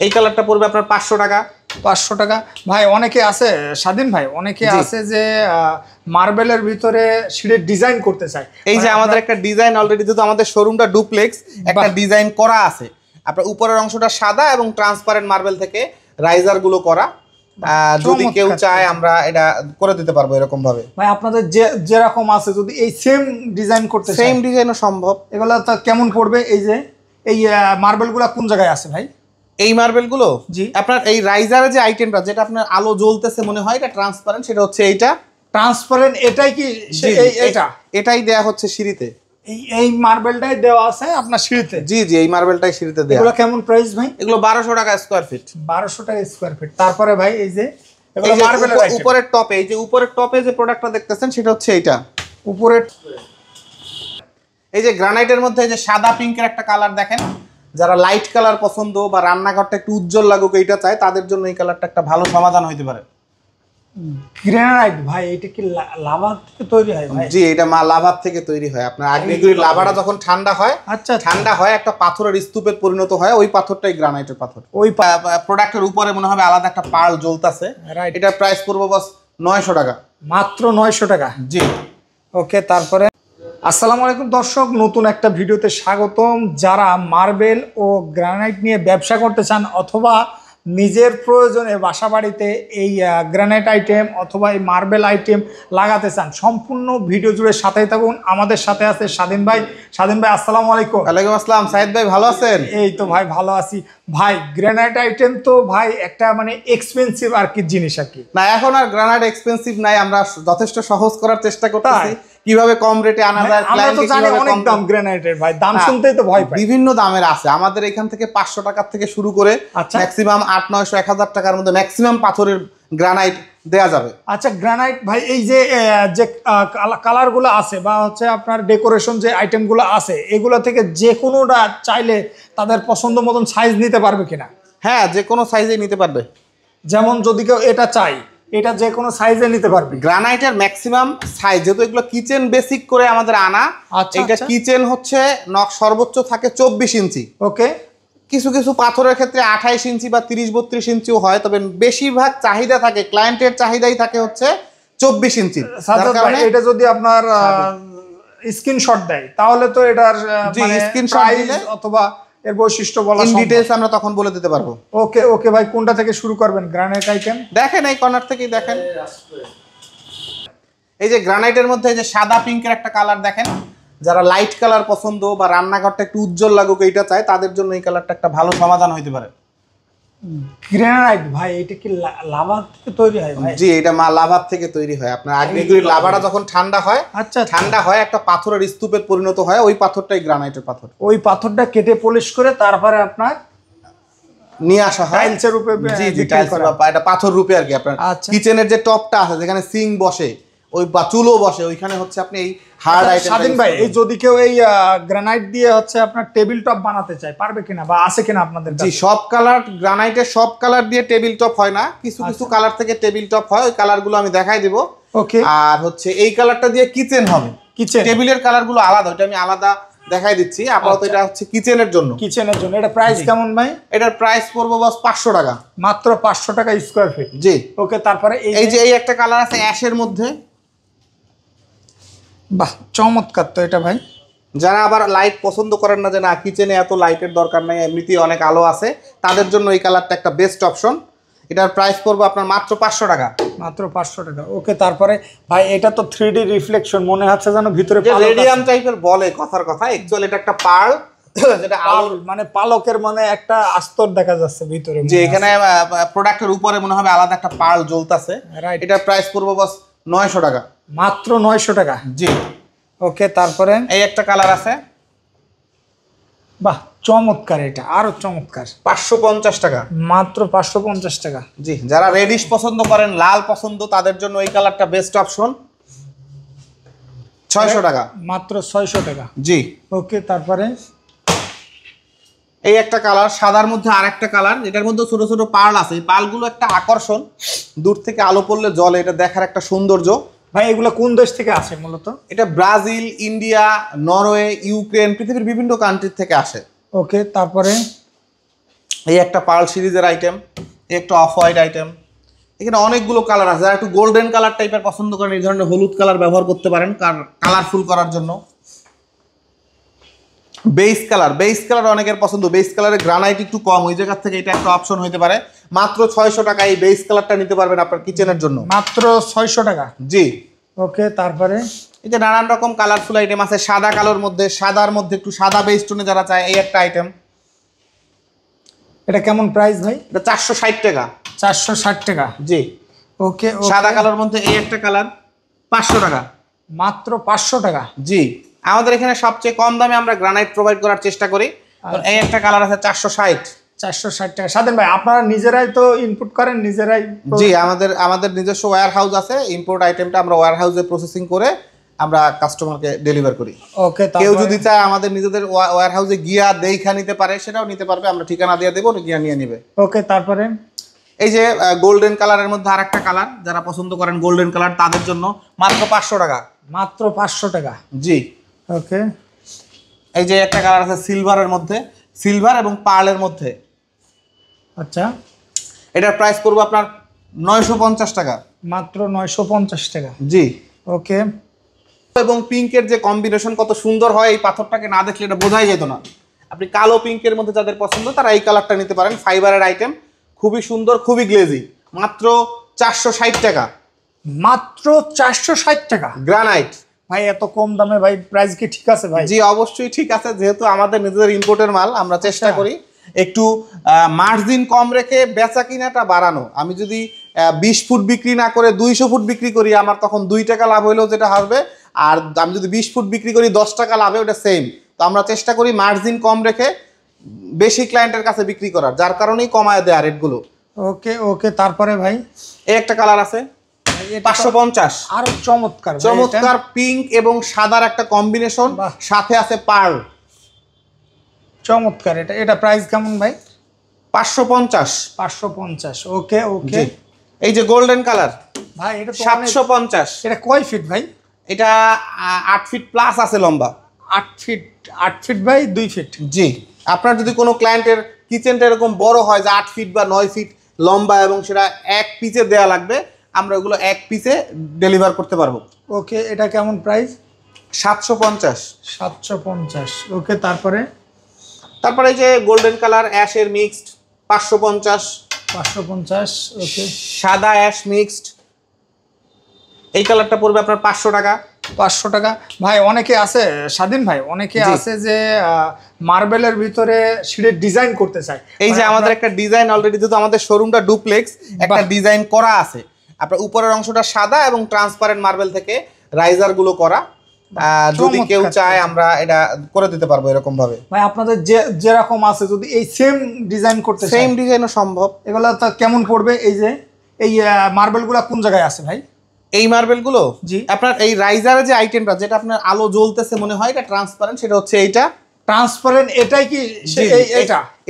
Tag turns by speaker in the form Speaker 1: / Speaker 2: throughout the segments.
Speaker 1: এই কালারটা পড়বে আপনার 500 টাকা।
Speaker 2: 500 টাকা। ভাই অনেকে আছে স্বাধীন ভাই, অনেকে আছে যে মার্বেলের ভিতরে সিঁড়ির ডিজাইন করতে চায়।
Speaker 1: এই যে আমাদের একটা ডিজাইন অলরেডি, যেহেতু আমাদের শোরুমটা ডুপ্লেক্স, একটা ডিজাইন করা আছে। আপনার উপরের অংশটা সাদা এবং ট্রান্সপারেন্ট মার্বেল থেকে রাইজার গুলো করা। যদি কেউ চায় আমরা এটা করে দিতে পারবো এরকম ভাবে।
Speaker 2: ভাই আপনাদের যেরকম আছে যদি এই সেম ডিজাইন করতে চায়,
Speaker 1: সেম ডিজাইনও সম্ভব।
Speaker 2: এগুলা তো কেমন পড়বে? এই যে এই মার্বেলগুলো কোন জায়গায় আছে ভাই?
Speaker 1: এই মার্বেলগুলো
Speaker 2: জি
Speaker 1: আপনার এই রাইজারের যে আইটেমটা, যেটা আপনার আলো জ্বলতেছে মনে হয় এটা ট্রান্সপারেন্ট, সেটা হচ্ছে এইটা
Speaker 2: ট্রান্সপারেন্ট। এটাই কি
Speaker 1: এটাই দেয়া হচ্ছে সিঁড়িতে।
Speaker 2: এই মার্বেলটাই দেওয়া আছে আপনার সিঁড়িতে?
Speaker 1: জি জি, এই মার্বেলটাই সিঁড়িতে দেয়া।
Speaker 2: এগুলো কেমন প্রাইস ভাই?
Speaker 1: এগুলো 1200 টাকা স্কয়ার ফিট।
Speaker 2: 1200 টাকা স্কয়ার ফিট। তারপরে ভাই এই যে এগুলো মার্বেলের আইটেম।
Speaker 1: উপরের টপে, এই যে উপরের টপে যে প্রোডাক্টটা দেখতেছেন সেটা হচ্ছে এইটা
Speaker 2: উপরের।
Speaker 1: এই যে গ্রানাইটের মধ্যে এই যে সাদা পিঙ্কের একটা কালার দেখেন, যারা লাইট কালার পছন্দ বা রান্নাঘরটা একটু উজ্জ্বল লাগুক এইটা চায়, তাদের জন্য এই কালারটা একটা ভালো সমাধান হইতে পারে।
Speaker 2: গ্রানাইট ভাই এটা কি লাভা থেকে তৈরি হয় ভাই?
Speaker 1: জি, এটা লাভার থেকে তৈরি হয়। আপনার আগ্নেয়গিরির লাভাটা যখন ঠান্ডা হয়,
Speaker 2: আচ্ছা
Speaker 1: ঠান্ডা হয় একটা পাথরের স্তূপে পরিণত হয়, ওই পাথরটাই গ্রানাইটের পাথর। ওই প্রোডাক্টের উপরে মনে হবে আলাদা একটা পার্ল জ্বলতেছে। এটার প্রাইস পড়বে বাস 900 টাকা।
Speaker 2: মাত্র 900 টাকা।
Speaker 1: জি
Speaker 2: ওকে। তারপরে আসসালামু আলাইকুম দর্শক, নতুন একটা ভিডিওতে স্বাগতম। যারা মার্বেল ও গ্রানাইট নিয়ে ব্যবসা করতে চান অথবা নিজের প্রয়োজনে বাসাবাড়িতে এই গ্রানাইট আইটেম অথবা এই মার্বেল আইটেম লাগাতে চান, সম্পূর্ণ ভিডিও জুড়ে সাথেই থাকুন। আমাদের সাথে আছে স্বাধীন ভাই। স্বাধীন ভাই আসসালামু আলাইকুম।
Speaker 1: ওয়ালাইকুম আসসালাম। সাইদ ভাই ভালো আছেন?
Speaker 2: এই তো ভাই ভালো আছি। ভাই গ্রানাইট আইটেম তো ভাই একটা মানে এক্সপেন্সিভ আর কি জিনিস আর কি।
Speaker 1: না, এখন আর গ্রানাইট এক্সপেন্সিভ নাই, আমরা যথেষ্ট সহজ করার চেষ্টা করতেছি কিভাবে কম রেটে আনা যায়।
Speaker 2: আমরা তো জানি অনেক দাম গ্রানাইটের ভাই, দাম শুনতেই তো ভয় পাই।
Speaker 1: বিভিন্ন দামের আছে আমাদের এখান থেকে 500 টাকা থেকে শুরু করে ম্যাক্সিমাম 800, 900, 1000 টাকার মধ্যে ম্যাক্সিমাম পাথরের গ্রানাইট দেয়া যাবে।
Speaker 2: আচ্ছা গ্রানাইট ভাই এই যে কালারগুলো আছে বা হচ্ছে আপনার ডেকোরেশন যে আইটেমগুলো আছে, এগুলো থেকে যে কোনোটা চাইলে তাদের পছন্দ মতন সাইজ নিতে পারবে কিনা?
Speaker 1: হ্যাঁ, যে কোনো সাইজে নিতে পারবে।
Speaker 2: যেমন যদি কেউ এটা চাই, এটা যে কোনো সাইজে নিতে পারবে।
Speaker 1: গ্রানাইটের ম্যাক্সিমাম সাইজ, যেহেতু এগুলো কিচেন বেসিক করে আমাদের আনা, এটা কিচেন হচ্ছে সর্বোচ্চ থাকে 24 ইঞ্চি।
Speaker 2: ওকে।
Speaker 1: কিছু কিছু পাথরের ক্ষেত্রে 28 ইঞ্চি বা 30-32 ইঞ্চিও হয়, তবে বেশিরভাগ চাহিদা থাকে, ক্লায়েন্টের চাহিদাই থাকে হচ্ছে 24 ইঞ্চি।
Speaker 2: এটা যদি আপনার স্ক্রিনশট দেয় তাহলে তো এটার
Speaker 1: স্ক্রিনশট দিলে
Speaker 2: অথবা এর বৈশিষ্ট্য বলা
Speaker 1: ইন ডিটেইলস আমরা তখন বলে দিতে পারবো।
Speaker 2: ওকে ওকে ভাই, কোনটা থেকে শুরু করবেন? গ্রানাইট আইটেম
Speaker 1: দেখেন, এই কর্নার থেকেই দেখেন। এই যে গ্রানাইটের মধ্যে এই যে সাদা পিঙ্কের একটা কালার দেখেন, যারা লাইট কালার পছন্দ বা রান্নাঘরটা একটু উজ্জ্বল লাগুক এইটা চায়, তাদের জন্য এই কালারটা একটা ভালো সমাধান হইতে পারে।
Speaker 2: গ্রানাইট ভাই এটা কি লাভা থেকে তৈরি হয় ভাই?
Speaker 1: জি, এটা লাভার থেকে তৈরি হয়। আপনার আগ্নেয়গিরির লাভাটা যখন ঠান্ডা হয়,
Speaker 2: আচ্ছা
Speaker 1: ঠান্ডা হয় একটা পাথরের স্তূপে পরিণত হয়, ওই পাথরটাই গ্রানাইটের পাথর।
Speaker 2: ওই পাথরটা কেটে পলিশ করে তারপরে আপনার
Speaker 1: নিয়ে আসা হয়
Speaker 2: টাইলসের রূপে।
Speaker 1: জি জি, টাইলস বা এটা পাথর রূপে আর কি। আপনার কিচেনের যে টপটা আছে, যেখানে সিঙ্ক বসে ওই বা চুলো বসে, ওইখানে হচ্ছে আপনি এই হার্ড আইটেম।
Speaker 2: স্বাধীন ভাই এই যদি কেউ এই গ্রানাইট দিয়ে হচ্ছে আপনার টেবিল টপ বানাতে চায়, পারবে কিনা বা আছে কিনা আপনাদের কাছে?
Speaker 1: জি, সব কালার গ্রানাইটের সব কালার দিয়ে টেবিল টপ হয় না, কিছু কিছু কালার থেকে টেবিল টপ হয়, ওই কালারগুলো আমি দেখাই দেব।
Speaker 2: ওকে।
Speaker 1: আর হচ্ছে এই কালারটা দিয়ে কিচেন হবে।
Speaker 2: কিচেন
Speaker 1: টেবিলের কালারগুলো আলাদা, ওটা আমি আলাদা দেখাই দিচ্ছি। আপাতত এটা হচ্ছে কিচেনের জন্য।
Speaker 2: কিচেনের জন্য এটা প্রাইস কেমন ভাই?
Speaker 1: এটার প্রাইস পড়বে বাস 500 টাকা।
Speaker 2: মাত্র 500 টাকা স্কয়ার ফিট।
Speaker 1: জি
Speaker 2: ওকে। তারপরে
Speaker 1: এই যে এই একটা কালার আছে অ্যাশের মধ্যে,
Speaker 2: বাহ চমৎকার তো এটা ভাই।
Speaker 1: যারা আবার লাইট পছন্দ করেন না, যে না কিচেনে এত লাইটের দরকার নাই, এমনিতেই অনেক আলো আছে, তাদের জন্য এই কালারটা একটা বেস্ট অপশন। এটার প্রাইস পড়বে আপনার মাত্র 500 টাকা।
Speaker 2: মাত্র 500 টাকা। ওকে। তারপরে ভাই এটা তো 3D রিফ্লেকশন, মনে হচ্ছে যেন ভিতরে
Speaker 1: রেডিয়াম টাইপের বলে, কথার কথা অ্যাকচুয়ালি এটা একটা পার্ল, যেটা আলো
Speaker 2: মানে পালকের মানে একটা আস্তর দেখা যাচ্ছে ভিতরে,
Speaker 1: যে এখানে প্রোডাক্টের উপরে মনে হবে আলাদা একটা পার্ল জ্বলতেছে। এটার প্রাইস পড়বে বাস 900 টাকা।
Speaker 2: মাত্র 900 টাকা।
Speaker 1: জি
Speaker 2: ওকে। তারপরে
Speaker 1: এই একটা কালার আছে,
Speaker 2: বাহ চমৎকার, এটা আরো চমৎকার।
Speaker 1: 550 টাকা।
Speaker 2: মাত্র 550 টাকা।
Speaker 1: জি, যারা রেডিশ পছন্দ করেন, লাল পছন্দ, তাদের জন্য এই কালারটা বেস্ট অপশন। 600 টাকা।
Speaker 2: মাত্র 600 টাকা।
Speaker 1: জি
Speaker 2: ওকে। তারপরে
Speaker 1: এই একটা কালার, সাদার মধ্যে আরেকটা কালার, এটার মধ্যে ছোট ছোট পার্ল আছে। এই পার্লগুলো একটা আকর্ষণ, দূর থেকে আলো পড়লে জলে, এটা দেখার একটা সৌন্দর্য।
Speaker 2: ভাই এগুলো কোন দেশ থেকে আসে মূলত?
Speaker 1: এটা ব্রাজিল, ইন্ডিয়া, নরওয়ে, ইউক্রেন, পৃথিবীর বিভিন্ন কান্ট্রি থেকে আসে।
Speaker 2: ওকে। তারপরে
Speaker 1: এই একটা পার্ল সিরিজের আইটেম, এই একটা অফ হোয়াইট আইটেম। এখানে অনেকগুলো কালার আছে, যারা একটু গোল্ডেন কালার টাইপের পছন্দ করেন এই ধরনের হলুদ কালার ব্যবহার করতে পারেন কালারফুল করার জন্য। বেস কালার অনেকের পছন্দ, বেস কালারের গ্রানাইট একটু কম, ওই জায়গা থেকে এটা একটা অপশন হতে পারে। মাত্র 600 টাকা এই বেস কালারটা নিতে পারবেন আপনার কিচেনের জন্য,
Speaker 2: মাত্র 600 টাকা।
Speaker 1: জি
Speaker 2: ওকে, তারপরে
Speaker 1: এই যে নানান রকম কালারফুল আইটেম আছে, সাদা কালোর মধ্যে, সাদার মধ্যে একটু সাদা বেস টোনে যারা চায় এই একটা আইটেম।
Speaker 2: এটা কেমন প্রাইস ভাই?
Speaker 1: এটা 460 টাকা।
Speaker 2: 460 টাকা,
Speaker 1: জি।
Speaker 2: ওকে,
Speaker 1: সাদা কালোর মধ্যে এই একটা কালার 500 টাকা,
Speaker 2: মাত্র 500 টাকা।
Speaker 1: জি। আমাদের এখানে সবচেয়ে কম দামে আমরা গ্রানাইট প্রোভাইড করার চেষ্টা করি। এই একটা কালার আছে 460
Speaker 2: টাকা। স্বাধীন ভাই, আপনারা নিজেরাই তো ইনপুট করেন, নিজেরাই?
Speaker 1: জি, আমাদের নিজস্ব ওয়্যার হাউস আছে, ইম্পোর্ট আইটেমটা আমরা ওয়্যার হাউসে প্রসেসিং করে আমরা কাস্টমারকে ডেলিভার করি।
Speaker 2: ওকে,
Speaker 1: কেউ যদি চায় আমাদের নিজেদের ওয়্যার হাউসে গিয়া দেখা নিতে পারে, সেটাও নিতে পারবে, আমরা ঠিকানা দিয়ে দেবো, গিয়া নিয়ে নেবে।
Speaker 2: ওকে, তারপরে
Speaker 1: এই যে গোল্ডেন কালারের মধ্যে আর একটা কালার, যারা পছন্দ করেন গোল্ডেন কালার তাদের জন্য মাত্র 500 টাকা।
Speaker 2: মাত্র 500 টাকা,
Speaker 1: জি।
Speaker 2: ওকে,
Speaker 1: এই যে একটা কালার আছে সিলভারের মধ্যে, সিলভার এবং পার্লের মধ্যে।
Speaker 2: আচ্ছা,
Speaker 1: এটার প্রাইস পড়বে আপনার 950 টাকা।
Speaker 2: মাত্র 950 টাকা,
Speaker 1: জি।
Speaker 2: ওকে।
Speaker 1: এবং পিঙ্কের যে কম্বিনেশন কত সুন্দর হয়, এই পাথরটাকে না দেখলে এটা বোঝাই যেত না। আপনি কালো পিঙ্কের মধ্যে যাদের পছন্দ তারা এই কালারটা নিতে পারেন, ফাইবারের আইটেম, খুবই সুন্দর, খুবই গ্লেজি। মাত্র 460 টাকা।
Speaker 2: মাত্র 460 টাকা
Speaker 1: গ্রানাইট।
Speaker 2: ভাই, এত কম দামে ভাই, প্রাইস কি ঠিক আছে ভাই?
Speaker 1: জি, অবশ্যই ঠিক আছে, যেহেতু আমাদের নিজেদের ইম্পোর্টের মাল, আমরা চেষ্টা করি একটু মার্জিন কম রেখে বেচা কিনাটা বাড়ানো। আমি যদি 20 ফুট বিক্রি না করে 200 ফুট বিক্রি করি, আমার তখন 2 টাকা লাভ হইলেও যেটা হবে, আর আমি যদি 20 ফুট বিক্রি করি 10 টাকা লাভে, ওটা সেম। তো আমরা চেষ্টা করি মার্জিন কম রেখে বেশি ক্লায়েন্টের কাছে বিক্রি করার, যার কারণেই কমায় দেয় রেটগুলো।
Speaker 2: ওকে, ওকে, তারপরে ভাই
Speaker 1: এই একটা কালার আছে 550,
Speaker 2: আরো চমৎকার
Speaker 1: চমৎকার পিঙ্ক এবং সাদার একটা কম্বিনেশন, সাথে আছে পার্ল।
Speaker 2: চমৎকার। এটা প্রাইস কেমন ভাই?
Speaker 1: 550।
Speaker 2: 550, ওকে, ওকে।
Speaker 1: এই যে গোল্ডেন কালার
Speaker 2: ভাই, এটা তো
Speaker 1: 750।
Speaker 2: এটা কয় ফিট ভাই?
Speaker 1: এটা 8 ফিট প্লাস আছে লম্বা।
Speaker 2: 8 ফিট বাই 2 ফিট।
Speaker 1: জি। আপনার যদি কোনো ক্লায়েন্টের কিচেনটা এরকম বড় হয় যে 8 ফিট বা 9 ফিট লম্বা এবং সেটা এক পিসে দেয়া লাগবে, আমরা ওগুলো এক পিসে ডেলিভার করতে পারবো।
Speaker 2: ওকে, এটা কেমন প্রাইস?
Speaker 1: 750।
Speaker 2: 750, ওকে। তারপরে
Speaker 1: এই যে গোল্ডেন কালার অ্যাশের মিক্সড 550।
Speaker 2: 550, ওকে।
Speaker 1: সাদা অ্যাশ মিক্সড, এই কালারটা পড়বে আপনার 500 টাকা।
Speaker 2: 500 টাকা। ভাই, অনেকে আছে স্বাধীন ভাই, অনেকে আছে যে মার্বেলের ভিতরে সিঁড়ির ডিজাইন করতে চায়।
Speaker 1: এই যে আমাদের একটা ডিজাইন অলরেডি, যেহেতু আমাদের শোরুমটা ডুপ্লেক্স, একটা ডিজাইন করা আছে। আপনার উপরের অংশটা সাদা এবং ট্রান্সপারেন্ট মার্বেল থেকে রাইজার গুলো করা। যদি কেউ চায় আমরা এটা করে দিতে পারবো এরকম ভাবে।
Speaker 2: ভাই, আপনাদের যেরকম আছে, যদি এই সেম ডিজাইন করতে চায়,
Speaker 1: সেম ডিজাইনও সম্ভব।
Speaker 2: এগুলো তো কেমন পড়বে? এই যে এই মার্বেলগুলো কোন জায়গায় আছে ভাই?
Speaker 1: এই মার্বেলগুলো
Speaker 2: জি,
Speaker 1: আপনার এই রাইজারের যে আইটেমটা, যেটা আপনার আলো জ্বলতেছে মনে হয় এটা ট্রান্সপারেন্ট, সেটা হচ্ছে এইটা
Speaker 2: ট্রান্সপারেন্ট। এটাই কি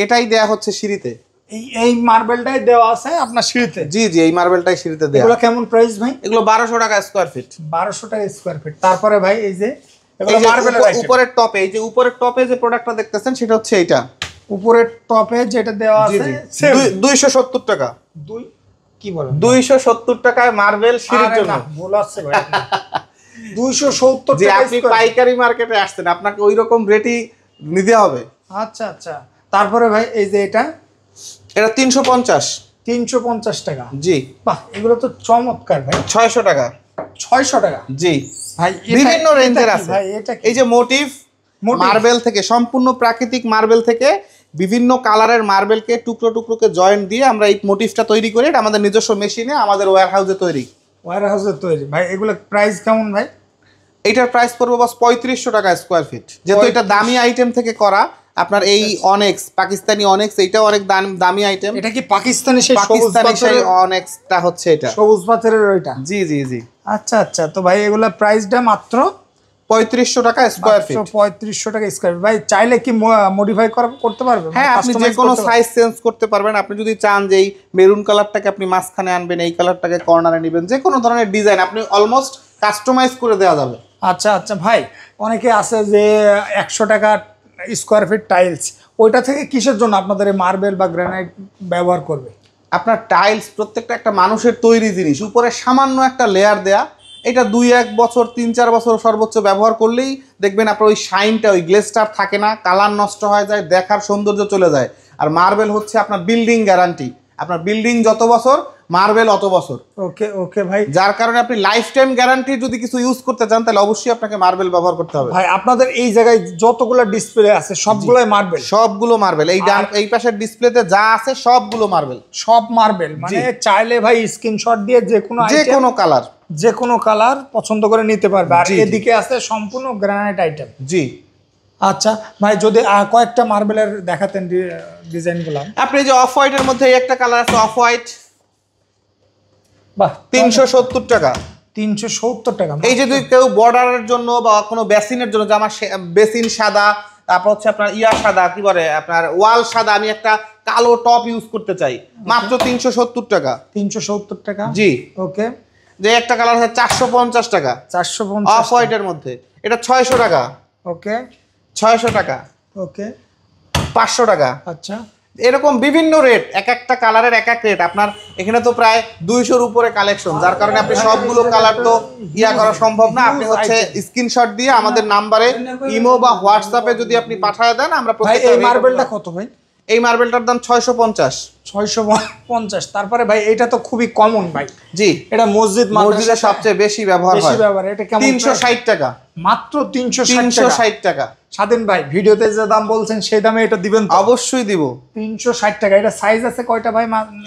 Speaker 1: এটাই দেয়া হচ্ছে সিঁড়িতে।
Speaker 2: এই মার্বেলটাই দেওয়া আছে আপনার সিঁড়িতে?
Speaker 1: জি, এই মার্বেলটাই সিঁড়িতে দেয়া।
Speaker 2: এগুলো কেমন প্রাইস ভাই?
Speaker 1: এগুলো 1200 টাকা স্কয়ার ফিট।
Speaker 2: 1200 টাকা স্কয়ার ফিট। তারপরে ভাই, এই যে এগুলো মার্বেলের আইটেম।
Speaker 1: উপরের টপে, এই যে উপরের টপে যে প্রোডাক্টটা দেখতেছেন সেটা হচ্ছে এইটা।
Speaker 2: উপরের টপে যেটা দেওয়া আছে
Speaker 1: 270 টাকা।
Speaker 2: কি বলেন?
Speaker 1: 270 টাকায় মার্বেল সিঁড়ির জন্য।
Speaker 2: ভুল আছে ভাই। 270
Speaker 1: যে
Speaker 2: টাকা।
Speaker 1: আপনি পাইকারি মার্কেটে আসছেন, আপনাকে ওই রকম রেটই নিতে হবে।
Speaker 2: আচ্ছা, আচ্ছা। তারপরে ভাই, এই যে এটা
Speaker 1: 350।
Speaker 2: 350 টাকা।
Speaker 1: জি।
Speaker 2: বাহ, এগুলো তো চমৎকার ভাই।
Speaker 1: 600 টাকা।
Speaker 2: 600 টাকা।
Speaker 1: জি
Speaker 2: ভাই,
Speaker 1: বিভিন্ন রেঞ্জের আছে
Speaker 2: ভাই। এটা
Speaker 1: এই যে মোটিভ মার্বেল থেকে, সম্পূর্ণ প্রাকৃতিক মার্বেল থেকে বিভিন্ন কালারের মার্বেলকে টুকরো টুকরোকে জয়েন্ট দিয়ে আমরা এই মোটিভটা তৈরি করি। এটা আমাদের নিজস্ব মেশিনে, আমাদের ওয়্যার হাউসে তৈরি।
Speaker 2: ওয়্যার হাউসে তৈরি। ভাই, এগুলো প্রাইস কেমন ভাই?
Speaker 1: এটার প্রাইস পড়বে বাস 3500 টাকা স্কয়ার ফিট। যেহেতু এটা দামি আইটেম থেকে করা, আপনার এই অনেক্স, পাকিস্তানি অনেক্স, এটাও অনেক দামি আইটেম।
Speaker 2: এটা কি পাকিস্তানি? সেই
Speaker 1: পাকিস্তানি সেই অনেক্সটা হচ্ছে এটা,
Speaker 2: সবুজ পাথরের ওইটা?
Speaker 1: জি।
Speaker 2: আচ্ছা, আচ্ছা। তো ভাই, এগুলা প্রাইসটা মাত্র
Speaker 1: 3500 টাকা স্কয়ার ফিট।
Speaker 2: 3500 টাকা স্কয়ার ফিট। ভাই, চাইলে কি মডিফাই করতে পারবে?
Speaker 1: হ্যাঁ, আপনি যে কোনো সাইজ চেঞ্জ করতে পারবেন। আপনি যদি চান যে এই মেরুন কালারটাকে আপনি মাঝখানে আনবেন, এই কালারটাকে কর্নারে নেবেন, যে কোনো ধরনের ডিজাইন আপনি অলমোস্ট কাস্টমাইজ করে দেওয়া যাবে।
Speaker 2: আচ্ছা, আচ্ছা। ভাই, অনেকে আছে যে 100 টাকা স্কোয়ার ফিট টাইলস, ওইটা থেকে কিসের জন্য আপনাদের এই মার্বেল বা গ্রানাইট ব্যবহার করবে?
Speaker 1: আপনার টাইলস প্রত্যেকটা একটা মানুষের তৈরি জিনিস, উপরে সামান্য একটা লেয়ার দেয়া, এটা 2-1 বছর 3-4 বছর সর্বোচ্চ ব্যবহার করলেই দেখবেন আপনার ওই শাইনটা, ওই গ্লেজটা থাকে না, কালার নষ্ট হয়ে যায়, দেখার সৌন্দর্য চলে যায়। আর মার্বেল হচ্ছে আপনার বিল্ডিং গ্যারান্টি, আপনার বিল্ডিং যত বছর মার্বেল অত বছর।
Speaker 2: ওকে ওকে ভাই,
Speaker 1: যার কারণে আপনি লাইফ টাইম গ্যারান্টি যদি কিছু ইউজ করতে চান তাহলে অবশ্যই আপনাকে মার্বেল ব্যবহার করতে হবে।
Speaker 2: ভাই আপনাদের এই জায়গায় যতগুলো ডিসপ্লে আছে সবগুলোই মার্বেল?
Speaker 1: সবগুলো মার্বেল, এই পাশের ডিসপ্লেতে যা আছে সবগুলো মার্বেল।
Speaker 2: সব মার্বেল, মানে চাইলে ভাই স্ক্রিনশট দিয়ে যে কোনো
Speaker 1: কালার,
Speaker 2: যে কোনো কালার পছন্দ করে নিতে পারবে। আর এদিকে আছে সম্পূর্ণ গ্রানাইট আইটেম।
Speaker 1: জি
Speaker 2: আচ্ছা ভাই, যদি কয়েকটা মার্বেলের দেখাতেন ডিজাইনগুলো।
Speaker 1: আপনি যে অফ হোয়াইটের মধ্যে একটা কালার আছে, অফ হোয়াইট,
Speaker 2: বাহ,
Speaker 1: 370 টাকা।
Speaker 2: 370 টাকা।
Speaker 1: এই যদি কেউ বর্ডারের জন্য বা কোনো বেসিনের জন্য, যে আমার বেসিন সাদা, তারপর হচ্ছে আপনার সাদা, কি বলে আপনার ওয়াল সাদা, আমি একটা কালো টপ ইউজ করতে চাই, মাত্র 370 টাকা।
Speaker 2: 370 টাকা,
Speaker 1: জি।
Speaker 2: ওকে।
Speaker 1: যে একটা কালার আছে 450 টাকা,
Speaker 2: 450
Speaker 1: অফ হোয়াইটের মধ্যে, এটা 600 টাকা।
Speaker 2: ওকে,
Speaker 1: 600 টাকা,
Speaker 2: ওকে,
Speaker 1: 500 টাকা।
Speaker 2: আচ্ছা,
Speaker 1: এরকম বিভিন্ন রেট, এক একটা কালারের এক এক রেট। আপনার এখানে তো প্রায় 200-র উপরে কালেকশন, যার কারণে আপনি সবগুলো কালার তো করা সম্ভব না। আপনি হচ্ছে স্ক্রিনশট দিয়ে আমাদের নাম্বারে ইমো বা হোয়াটসঅ্যাপে যদি আপনি পাঠিয়ে দেন, আমরা
Speaker 2: এই মার্বেলটা কত ভাই?
Speaker 1: এই মার্বেলটার দাম 650।
Speaker 2: 650। তারপরে ভাই এটা তো খুবই কমন ভাই।
Speaker 1: জি,
Speaker 2: এটা মসজিদে
Speaker 1: সবচেয়ে বেশি ব্যবহার হয়।
Speaker 2: এটা কেমন?
Speaker 1: 360 টাকা,
Speaker 2: মাত্র 360
Speaker 1: টাকা।
Speaker 2: স্বাধীন ভাই, ভিডিওতে যে দাম বলছেন সেই দামে এটা দিবেন তো?
Speaker 1: অবশ্যই দিব।
Speaker 2: 360 টাকা। এটা সাইজ আছে কয়টা ভাই?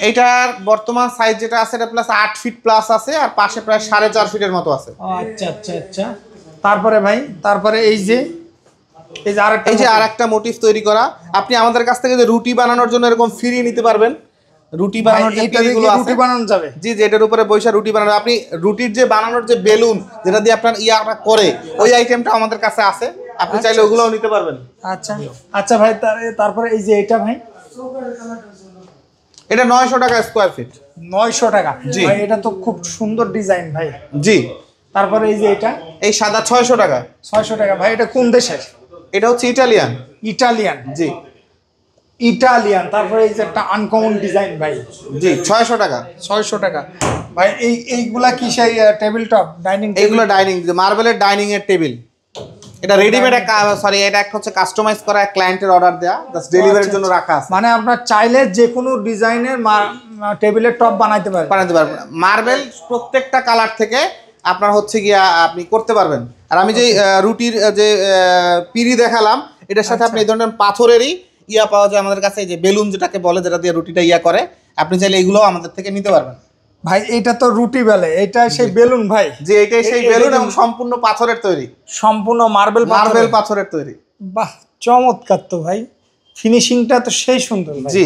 Speaker 1: এটার বর্তমান সাইজ যেটা আছে এটা প্লাস 8 ফিট প্লাস আছে, আর পাশে প্রায় 4.5 ফিটের মতো আছে।
Speaker 2: আচ্ছা আচ্ছা আচ্ছা। তারপরে ভাই, তারপরে এই যে
Speaker 1: আরেকটা মোটিভ তৈরি করা, আপনি আমাদের কাছ থেকে যে রুটি বানানোর জন্য এরকম ফ্রি নিতে পারবেন। রুটি বানানোর যে পিড়িগুলো আছে,
Speaker 2: রুটি বানানো যাবে?
Speaker 1: জি, এটার উপরে বৈশা রুটি বানানো। আপনি রুটির যে বানানোর যে বেলুন, যেটা দিয়ে আপনার করে, ওই আইটেমটা আমাদের কাছে আছে, আপনি চাইলে ওগুলোও নিতে পারবেন।
Speaker 2: আচ্ছা আচ্ছা ভাই, তারপরে এই যে এটা ভাই,
Speaker 1: এটা 900 টাকা স্কোয়ার ফিট।
Speaker 2: 900 টাকা?
Speaker 1: জি
Speaker 2: ভাই, এটা তো খুব সুন্দর ডিজাইন ভাই।
Speaker 1: জি।
Speaker 2: তারপরে এই যে এটা,
Speaker 1: এই সাদা 600 টাকা।
Speaker 2: 600 টাকা। ভাই এটা কোন দেশের?
Speaker 1: এটা হচ্ছে ইটালিয়ান।
Speaker 2: ইটালিয়ান?
Speaker 1: জি,
Speaker 2: ইটালিয়ান। তারপরে এই যে একটা আনকমন ডিজাইন ভাই।
Speaker 1: জি, 600 টাকা।
Speaker 2: 600 টাকা। ভাই এইগুলা কি সেই টেবিল টপ, ডাইনিং?
Speaker 1: এইগুলো ডাইনিং, মার্বেলের ডাইনিং এর টেবিল। এটা রেডিমেড, এটা একটা হচ্ছে কাস্টমাইজ করা, ক্লায়েন্টের অর্ডার দেয়া, জাস্ট ডেলিভারির জন্য রাখা আছে।
Speaker 2: মানে আপনার চাইলে যে কোনো ডিজাইনের টেবিলের টপ বানাইতে পারবেন।
Speaker 1: মার্বেল প্রত্যেকটা কালার থেকে আপনার হচ্ছে গিয়া আপনি করতে পারবেন। আর আমি যে রুটির যে পিড়ি দেখালাম, এটার সাথে আপনি এই ধরনের পাথরেরই পাওয়া যায় আমাদের কাছে, এই যে বেলুন যেটাকে বলে, যেটা দিয়ে রুটিটা করে, আপনি চাইলে এগুলো আমাদের থেকে নিতে পারবেন।
Speaker 2: ভাই এটা তো রুটি বেলে, এটা সেই বেলুন ভাই?
Speaker 1: যে এটাই সেই বেলুন, এবং সম্পূর্ণ পাথরের তৈরি,
Speaker 2: সম্পূর্ণ মার্বেল
Speaker 1: পাথরের তৈরি।
Speaker 2: বাহ, চমৎকার তো ভাই, ফিনিশিংটা তো সেই সুন্দর ভাই।
Speaker 1: জি।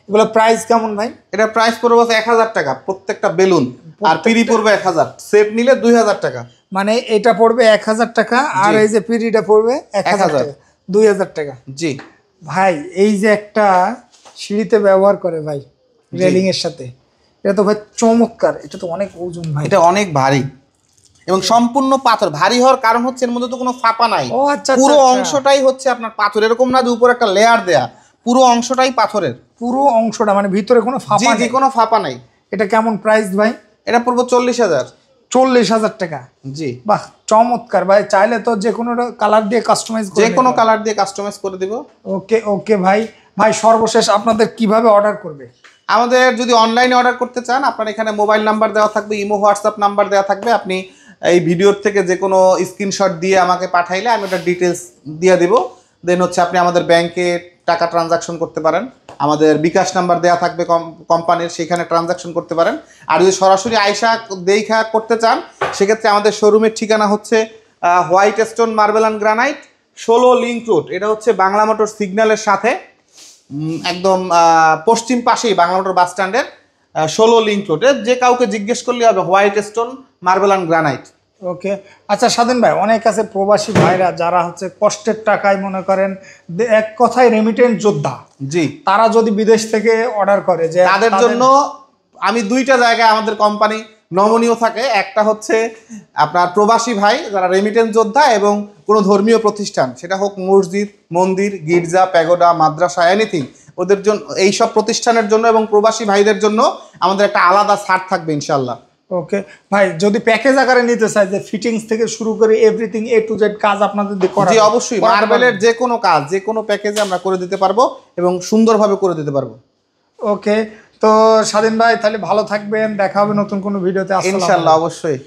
Speaker 2: এগুলো প্রাইস কেমন ভাই?
Speaker 1: এটা প্রাইস পড়বে 1000 টাকা প্রত্যেকটা বেলুন, আর পিড়ি পড়বে 1000, সেট নিলে 2000 টাকা।
Speaker 2: মানে এটা পড়বে 1000 টাকা, আর এই যে পিড়িটা পড়বে 1000 টাকা, 2000 টাকা।
Speaker 1: জি
Speaker 2: ভাই, এই যে একটা সিঁড়িতে ব্যবহার করে ভাই রেলিং এর সাথে, এটা তো ভাই চমৎকার। এটা তো অনেক ওজন ভাই।
Speaker 1: এটা অনেক ভারী এবং সম্পূর্ণ পাথর। ভারী হওয়ার কারণ হচ্ছে এর মধ্যে তো কোনো ফাঁপা নাই।
Speaker 2: ও আচ্ছা,
Speaker 1: পুরো অংশটাই হচ্ছে আপনার পাথর, এরকম না যে উপরে একটা লেয়ার দেয়া, পুরো অংশটাই পাথরের।
Speaker 2: পুরো অংশটা মানে ভিতরে কোনো ফাঁপা নেই?
Speaker 1: কোনো ফাঁপা নাই।
Speaker 2: এটা কেমন প্রাইস ভাই?
Speaker 1: এটা পড়বে 40,000।
Speaker 2: 40,000 টাকা?
Speaker 1: জি।
Speaker 2: বাহ, চমৎকার ভাই। চাইলে তো যে কোনো কালার দিয়ে কাস্টমাইজ
Speaker 1: করে দিব।
Speaker 2: ওকে ওকে ভাই। সর্বশেষ আপনাদের কিভাবে অর্ডার করবে?
Speaker 1: আমাদের যদি অনলাইনে অর্ডার করতে চান, আপনার এখানে মোবাইল নাম্বার দেওয়া থাকবে, ইমো হোয়াটসঅ্যাপ নাম্বার দেওয়া থাকবে। আপনি এই ভিডিওর থেকে যে কোনো স্ক্রিনশট দিয়ে আমাকে পাঠাইলে আমি ওটা ডিটেলস দিয়ে দেবো। দেন হচ্ছে আপনি আমাদের ব্যাংকে টাকা ট্রানজাকশন করতে পারেন, আমাদের বিকাশ নাম্বার দেওয়া থাকবে কোম্পানির, সেখানে ট্রানজাকশন করতে পারেন। আর যদি সরাসরি আইসা দেখা করতে চান, সেক্ষেত্রে আমাদের শোরুমের ঠিকানা হচ্ছে white stone marble and granite, 16 link road. এটা হচ্ছে বাংলা মোটর সিগন্যালের সাথে একদম পশ্চিম পাশেই বাংলা মোটর বাস স্ট্যান্ডের 16 লিংক রোডে। যে কাউকে জিজ্ঞেস করলে হবে white stone marble and granite.
Speaker 2: Okay. আচ্ছা স্বাধীন ভাই, অনেক আছে প্রবাসী ভাইরা যারা হচ্ছে কষ্টের টাকায় মনে করেন এক কথায় রেমিটেন্স যোদ্ধা।
Speaker 1: জি।
Speaker 2: তারা যদি বিদেশ থেকে অর্ডার করে, যে
Speaker 1: তাদের জন্য আমি 2টা জায়গায় আমাদের কোম্পানি নমনীয় থাকে। একটা হচ্ছে আপনার প্রবাসী ভাই যারা রেমিটেন্স যোদ্ধা এবং কোনো ধর্মীয় প্রতিষ্ঠান, সেটা হোক মসজিদ, মন্দির, গির্জা, প্যাগোডা, মাদ্রাসা, এনিথিং, ওদের জন্য, এইসব প্রতিষ্ঠানের জন্য এবং প্রবাসী ভাইদের জন্য আমাদের একটা আলাদা ছাড় থাকবে ইনশাল্লাহ।
Speaker 2: ওকে ভাই, যদি প্যাকেজ আকারে নিতে চাই যে ফিটিংস থেকে শুরু করে এভরিথিং A to Z কাজ আপনাদের দিয়ে করা,
Speaker 1: জি অবশ্যই, মার্বেলের যে কোনো কাজ যে কোনো প্যাকেজে আমরা করে দিতে পারবো এবং সুন্দরভাবে করে দিতে পারবো।
Speaker 2: ওকে, তো স্বাধীন ভাই তাহলে ভালো থাকবেন, দেখা হবে নতুন কোনো ভিডিওতে।
Speaker 1: ইনশাল্লাহ, অবশ্যই।